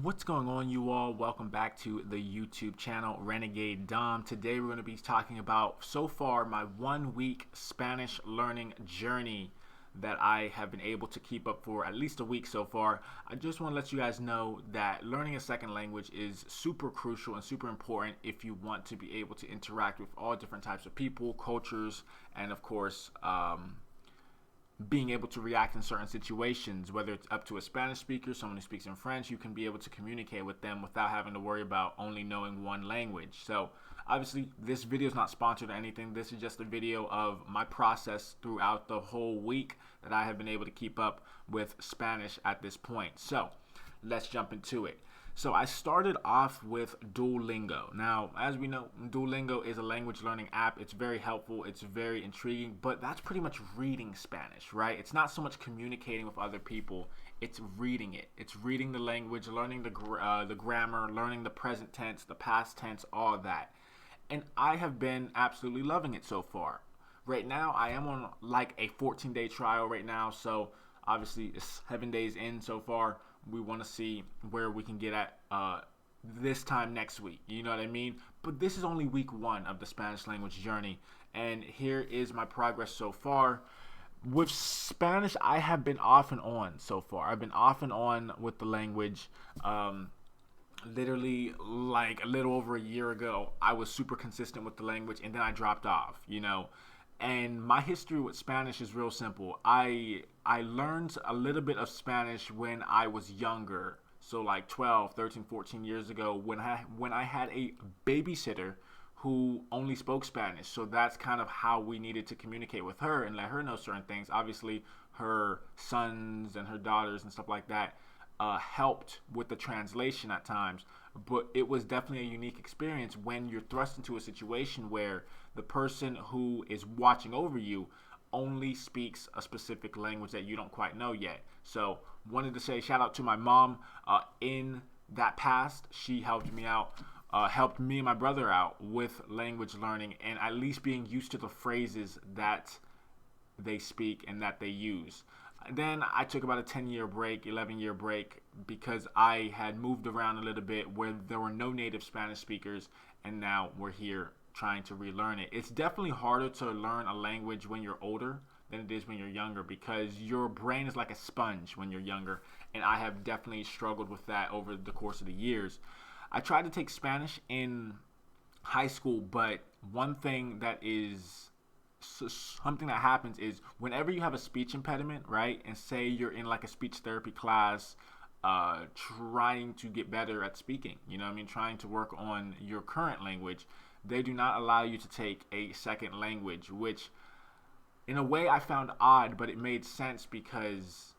What's going on, you all? Welcome back to the YouTube channel Renegade Dom. Today we're going to be talking about so far my 1 week Spanish learning journey that I have been able to keep up for at least a week so far. I just want to let you guys know that learning a second language is super crucial and super important if you want to be able to interact with all different types of people, cultures, and of course, being able to react in certain situations, whether it's up to a Spanish speaker, someone who speaks in French, you can be able to communicate with them without having to worry about only knowing one language. So obviously this video is not sponsored or anything. This is just a video of my process throughout the whole week that I have been able to keep up with Spanish at this point. So let's jump into it. So I started off with Duolingo. Now, as we know, Duolingo is a language learning app. It's very helpful. It's very intriguing, but that's pretty much reading Spanish, right? It's not so much communicating with other people. It's reading it. It's reading the language, learning the grammar, learning the present tense, the past tense, all that. And I have been absolutely loving it so far. Right now, I am on like a 14-day trial right now, so obviously it's 7 days in so far. We want to see where we can get at this time next week. You know what I mean? But this is only week 1 of the Spanish language journey. And here is my progress so far. With Spanish, I have been off and on so far. I've been off and on with the language. Literally like a little over a year ago, I was super consistent with the language, and then I dropped off, And my history with Spanish is real simple. I learned a little bit of Spanish when I was younger. So like 12, 13, 14 years ago when I had a babysitter who only spoke Spanish. So that's kind of how we needed to communicate with her and let her know certain things. Obviously, her sons and her daughters and stuff like that helped with the translation at times, but it was definitely a unique experience when you're thrust into a situation where the person who is watching over you only speaks a specific language that you don't quite know yet. So wanted to say shout out to my mom in that past. She helped me out, helped me and my brother out with language learning and at least being used to the phrases that they speak and that they use. Then I took about a 10-year break, 11-year break, because I had moved around a little bit where there were no native Spanish speakers, and now we're here trying to relearn it. It's definitely harder to learn a language when you're older than it is when you're younger, because your brain is like a sponge when you're younger, and I have definitely struggled with that over the course of the years. I tried to take Spanish in high school, but one thing that is something that happens is whenever you have a speech impediment, right, and say you're in like a speech therapy class trying to get better at speaking, trying to work on your current language, they do not allow you to take a second language, which in a way I found odd, but it made sense because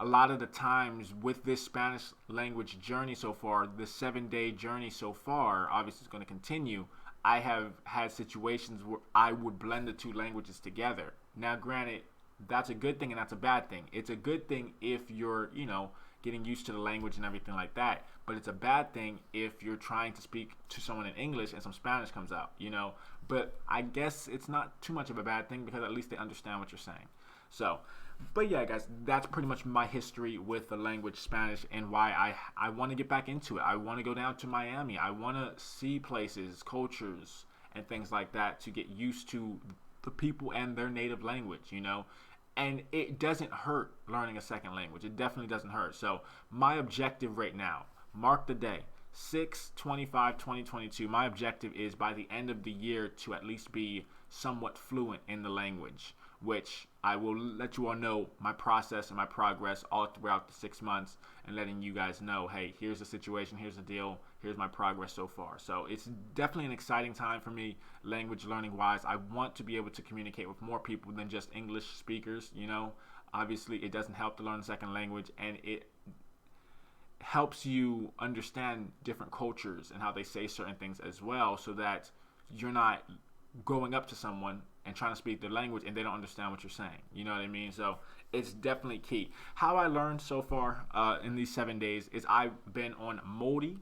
a lot of the times with this Spanish language journey so far, the 7-day journey so far, obviously it's going to continue. I have had situations where I would blend the two languages together. Now, granted, that's a good thing and that's a bad thing. It's a good thing if you're, getting used to the language and everything like that. But it's a bad thing if you're trying to speak to someone in English and some Spanish comes out, But I guess it's not too much of a bad thing because at least they understand what you're saying. So, but yeah, guys, that's pretty much my history with the language Spanish and why I want to get back into it. I want to go down to Miami. I want to see places, cultures, and things like that to get used to the people and their native language, And it doesn't hurt learning a second language. It definitely doesn't hurt. So my objective right now, mark the day, 6/25/2022. My objective is by the end of the year to at least be somewhat fluent in the language, which I will let you all know my process and my progress all throughout the 6 months and letting you guys know, hey, here's the situation, here's the deal, here's my progress so far. So it's definitely an exciting time for me language learning wise. I want to be able to communicate with more people than just English speakers, Obviously it doesn't help to learn a second language, and it helps you understand different cultures and how they say certain things as well, so that you're not going up to someone and trying to speak their language and they don't understand what you're saying. You know what I mean? So it's definitely key. How I learned so far in these 7 days is I've been on Mondly,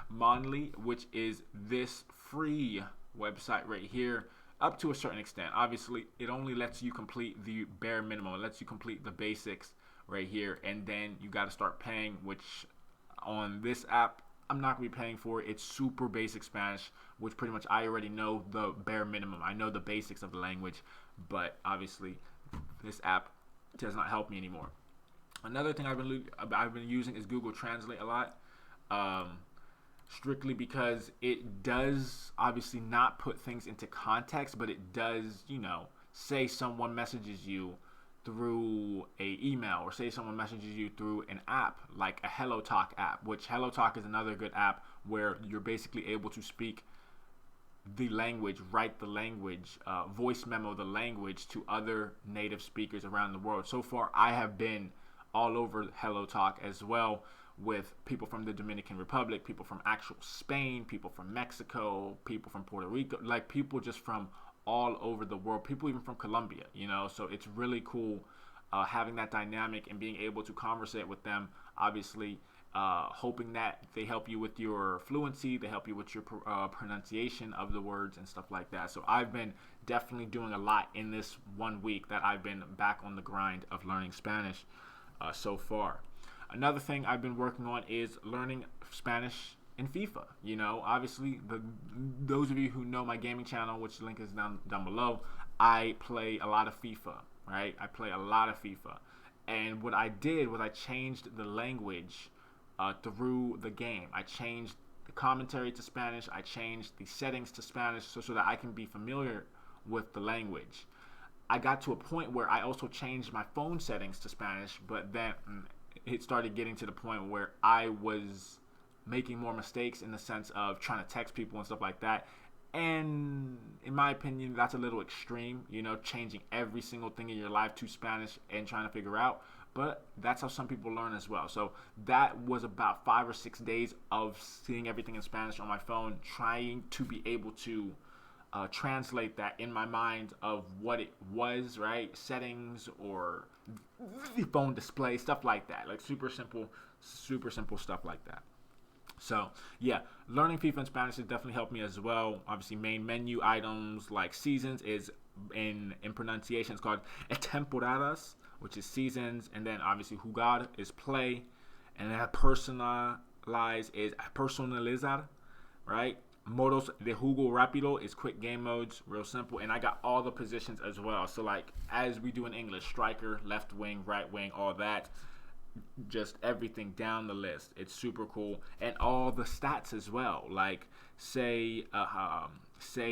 Mondly, which is this free website right here. Up to a certain extent. Obviously, it only lets you complete the bare minimum. It lets you complete the basics, right here, and then you got to start paying, which on this app I'm not gonna be paying for it. It's super basic Spanish, which pretty much I already know the bare minimum. I know the basics of the language, but obviously this app does not help me anymore. Another thing I've been using is Google Translate a lot, strictly because it does obviously not put things into context, but it does, say someone messages you through a email, or say someone messages you through an app like a Hello Talk app, which Hello Talk is another good app where you're basically able to speak the language, write the language, voice memo the language to other native speakers around the world. So far, I have been all over Hello Talk as well, with people from the Dominican Republic, people from actual Spain, people from Mexico, people from Puerto Rico, like people just from all over the world, people even from Colombia, so it's really cool having that dynamic and being able to conversate with them, obviously hoping that they help you with your fluency, they help you with your pronunciation of the words and stuff like that. So I've been definitely doing a lot in this 1 week that I've been back on the grind of learning Spanish so far. Another thing I've been working on is learning Spanish in FIFA. Obviously, those of you who know my gaming channel, which the link is down below, I play a lot of FIFA, right? I play a lot of FIFA. And what I did was I changed the language through the game. I changed the commentary to Spanish. I changed the settings to Spanish so that I can be familiar with the language. I got to a point where I also changed my phone settings to Spanish, but then it started getting to the point where I was making more mistakes in the sense of trying to text people and stuff like that. And in my opinion, that's a little extreme, changing every single thing in your life to Spanish and trying to figure out. But that's how some people learn as well. So that was about 5 or 6 days of seeing everything in Spanish on my phone, trying to be able to translate that in my mind of what it was, right? Settings or the phone display, stuff like that. Like super simple stuff like that. So yeah, learning FIFA in Spanish has definitely helped me as well. Obviously, main menu items like seasons is in pronunciation, it's called temporadas, which is seasons, and then obviously jugar is play, and then personalize is personalizar, right? Modos de jugo rápido is quick game modes, real simple, and I got all the positions as well. So like as we do in English, striker, left wing, right wing, all that. Just everything down the list. It's super cool, and all the stats as well. Like say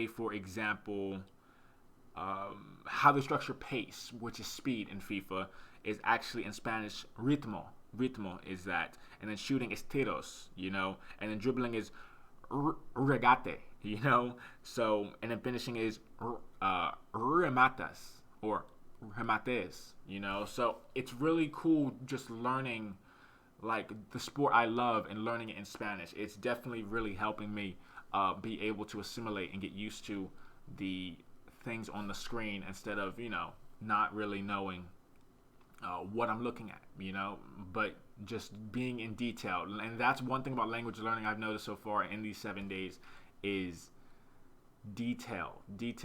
for example, how they structure pace, which is speed in FIFA, is actually in Spanish ritmo. Ritmo is that, and then shooting is tiros, and then dribbling is regate, So and then finishing is rematas or remates, So it's really cool just learning like the sport I love and learning it in Spanish. It's definitely really helping me be able to assimilate and get used to the things on the screen instead of, not really knowing what I'm looking at, but just being in detail. And that's one thing about language learning I've noticed so far in these 7 days is detail. Just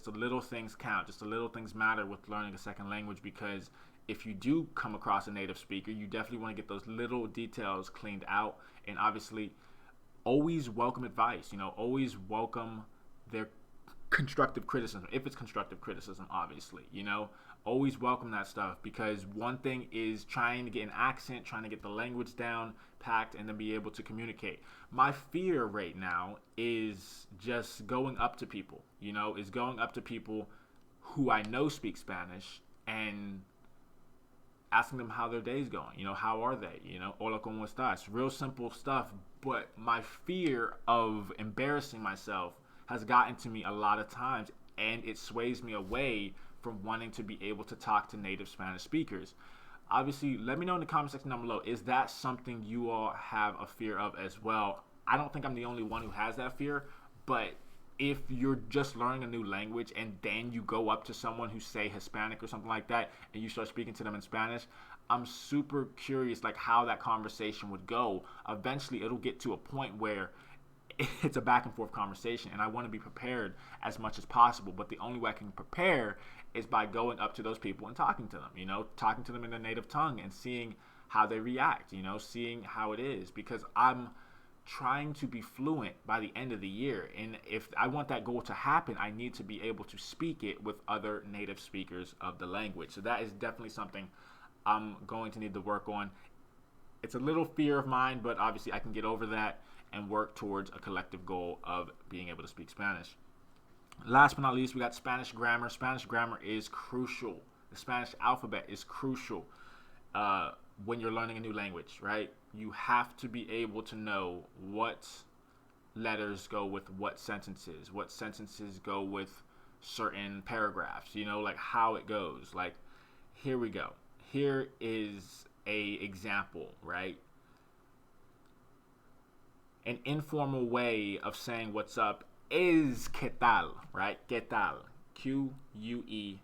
the little things count. Just the little things matter with learning a second language, because if you do come across a native speaker, you definitely want to get those little details cleaned out. And obviously, always welcome advice. Always welcome their constructive criticism, if it's constructive criticism, obviously. Always welcome that stuff, because one thing is trying to get an accent, trying to get the language down packed, and then be able to communicate. My fear right now is just going up to people, is going up to people who I know speak Spanish and asking them how their day's going. How are they? Hola, ¿cómo estás? Real simple stuff, but my fear of embarrassing myself has gotten to me a lot of times, and it sways me away from wanting to be able to talk to native Spanish speakers. Obviously, let me know in the comment section down below, is that something you all have a fear of as well? I don't think I'm the only one who has that fear, but if you're just learning a new language and then you go up to someone who's, say, Hispanic or something like that, and you start speaking to them in Spanish, I'm super curious like how that conversation would go. Eventually, it'll get to a point where it's a back and forth conversation, and I want to be prepared as much as possible. But the only way I can prepare is by going up to those people and talking to them, talking to them in their native tongue and seeing how they react, seeing how it is, because I'm trying to be fluent by the end of the year. And if I want that goal to happen, I need to be able to speak it with other native speakers of the language. So that is definitely something I'm going to need to work on. It's a little fear of mine, but obviously I can get over that and work towards a collective goal of being able to speak Spanish. Last but not least, we got Spanish grammar. Spanish grammar is crucial. The Spanish alphabet is crucial when you're learning a new language, right? You have to be able to know what letters go with what sentences go with certain paragraphs, like how it goes. Like, here we go. Here is a example, right? An informal way of saying what's up is ¿qué tal?, right? ¿Qué tal? Quetal.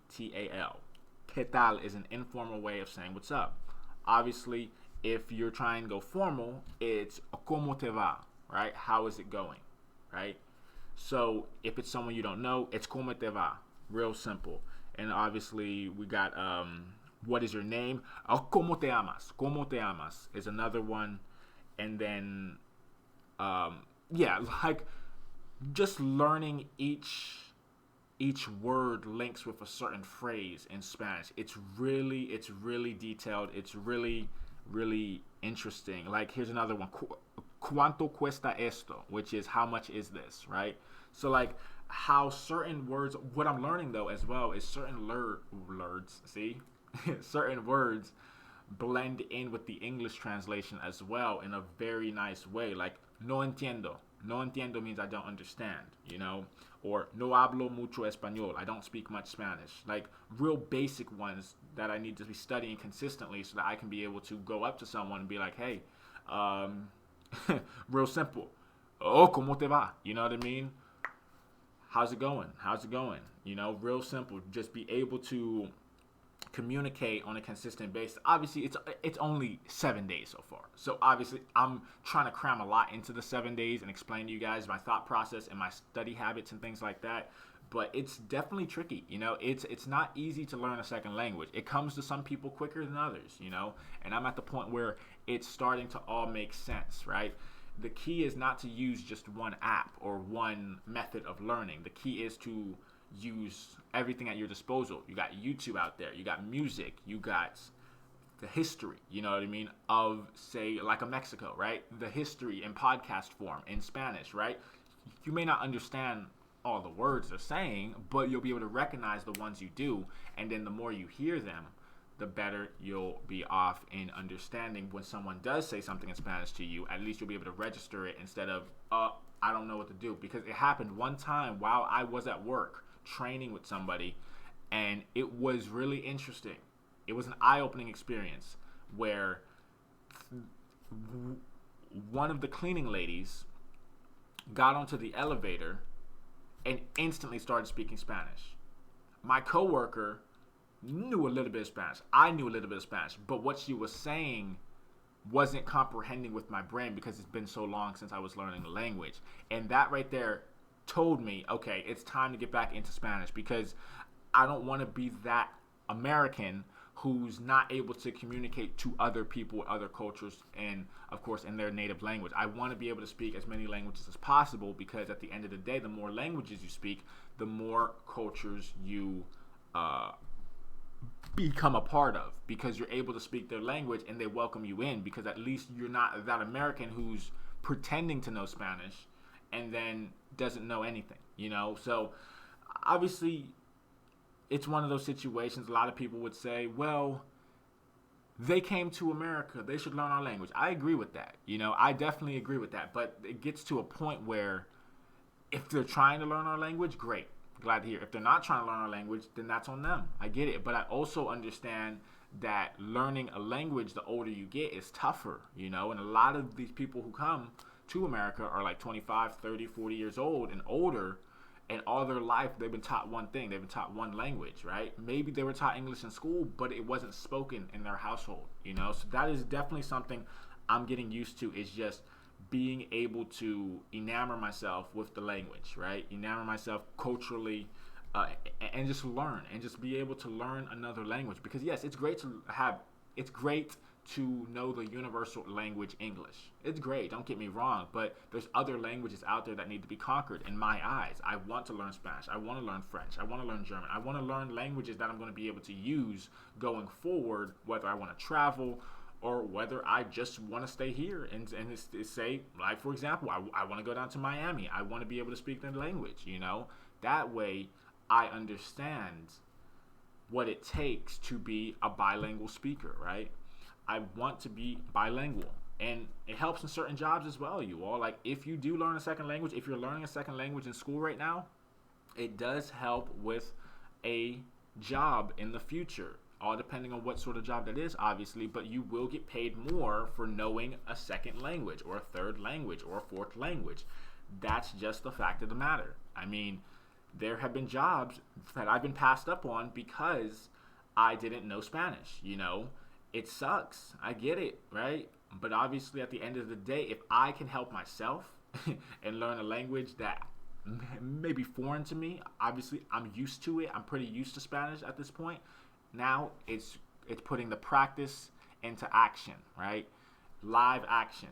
¿Qué tal is an informal way of saying what's up. Obviously, if you're trying to go formal, it's ¿cómo te va?, right? How is it going, right? So if it's someone you don't know, it's ¿cómo te va?, real simple. And obviously, we got what is your name? ¿Cómo te amas? ¿Cómo te amas is another one. And then, like just learning each word links with a certain phrase in Spanish. It's really detailed. It's really interesting. Like, here's another one. ¿Cuánto cuesta esto? Which is, how much is this, right? So like how certain words, what I'm learning though as well is certain certain words blend in with the English translation as well in a very nice way. Like, no entiendo. No entiendo means I don't understand, or no hablo mucho español. I don't speak much Spanish. Like, real basic ones that I need to be studying consistently so that I can be able to go up to someone and be like, hey, real simple. Oh, ¿cómo te va? You know what I mean? How's it going? Real simple. Just be able to communicate on a consistent basis. Obviously, it's only 7 days so far. So obviously, I'm trying to cram a lot into the 7 days and explain to you guys my thought process and my study habits and things like that. But it's definitely tricky. It's not easy to learn a second language. It comes to some people quicker than others, and I'm at the point where it's starting to all make sense, right? The key is not to use just one app or one method of learning. The key is to use everything at your disposal. You got YouTube out there, you got music, you got the history, you know what I mean, of, say, like a Mexico, right? The history in podcast form in Spanish, right? You may not understand all the words they're saying, but you'll be able to recognize the ones you do, and then the more you hear them, the better you'll be off in understanding when someone does say something in Spanish to you. At least you'll be able to register it instead of, I don't know what to do. Because it happened one time while I was at work training with somebody, and it was really interesting. It was an eye-opening experience where one of the cleaning ladies got onto the elevator and instantly started speaking Spanish. My coworker knew a little bit of Spanish. I knew a little bit of Spanish, but what she was saying wasn't comprehending with my brain because it's been so long since I was learning the language. And that right there told me, okay, it's time to get back into Spanish, because I don't want to be that American who's not able to communicate to other people, other cultures, and of course in their native language. I want to be able to speak as many languages as possible, because at the end of the day, the more languages you speak, the more cultures you become a part of, because you're able to speak their language and they welcome you in, because at least you're not that American who's pretending to know Spanish and then doesn't know anything, So obviously it's one of those situations. A lot of people would say, well, they came to America, they should learn our language. I agree with that. I definitely agree with that. But it gets to a point where if they're trying to learn our language, great. Glad to hear. If they're not trying to learn our language, then that's on them. I get it. But I also understand that learning a language, the older you get, is tougher, And a lot of these people who come to America are like 25, 30, 40 years old and older, and all their life they've been taught one thing. They've been taught one language, right? Maybe they were taught English in school, but it wasn't spoken in their household, So that is definitely something I'm getting used to, is just being able to enamor myself with the language, right? Enamor myself culturally, uh, and just learn and just be able to learn another language. Because yes, it's great to know the universal language English. It's great, don't get me wrong, but there's other languages out there that need to be conquered in my eyes. I want to learn Spanish. I want to learn French. I want to learn German. I want to learn languages that I'm going to be able to use going forward, whether I want to travel or whether I just want to stay here and say, like, for example, I want to go down to Miami. I want to be able to speak the language, you know? That way I understand what it takes to be a bilingual speaker, right? I want to be bilingual. And it helps in certain jobs as well, you all. Like, if you do learn a second language, if you're learning a second language in school right now, it does help with a job in the future. All depending on what sort of job that is, obviously, but you will get paid more for knowing a second language or a third language or a fourth language. That's just the fact of the matter. I mean, there have been jobs that I've been passed up on because I didn't know Spanish, you know? It sucks. I get it, right? But obviously, at the end of the day, if I can help myself and learn a language that may be foreign to me, obviously, I'm used to it. I'm pretty used to Spanish at this point. Now, it's putting the practice into action, right? Live action.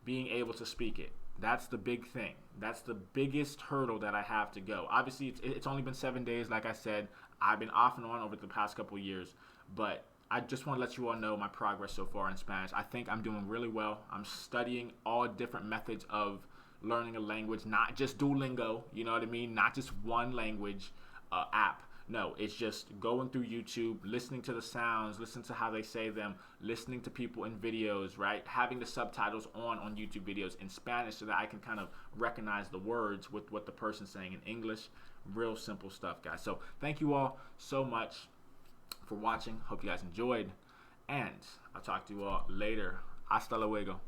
Being able to speak it. That's the big thing. That's the biggest hurdle that I have to go. Obviously, it's only been 7 days, like I said. I've been off and on over the past couple of years, but I just want to let you all know my progress so far in Spanish. I think I'm doing really well. I'm studying all different methods of learning a language, not just Duolingo, you know what I mean? Not just one language app. No, it's just going through YouTube, listening to the sounds, listening to how they say them, listening to people in videos, right? Having the subtitles on YouTube videos in Spanish so that I can kind of recognize the words with what the person's saying in English. Real simple stuff, guys. So thank you all so much for watching. Hope you guys enjoyed. And I'll talk to you all later. Hasta luego.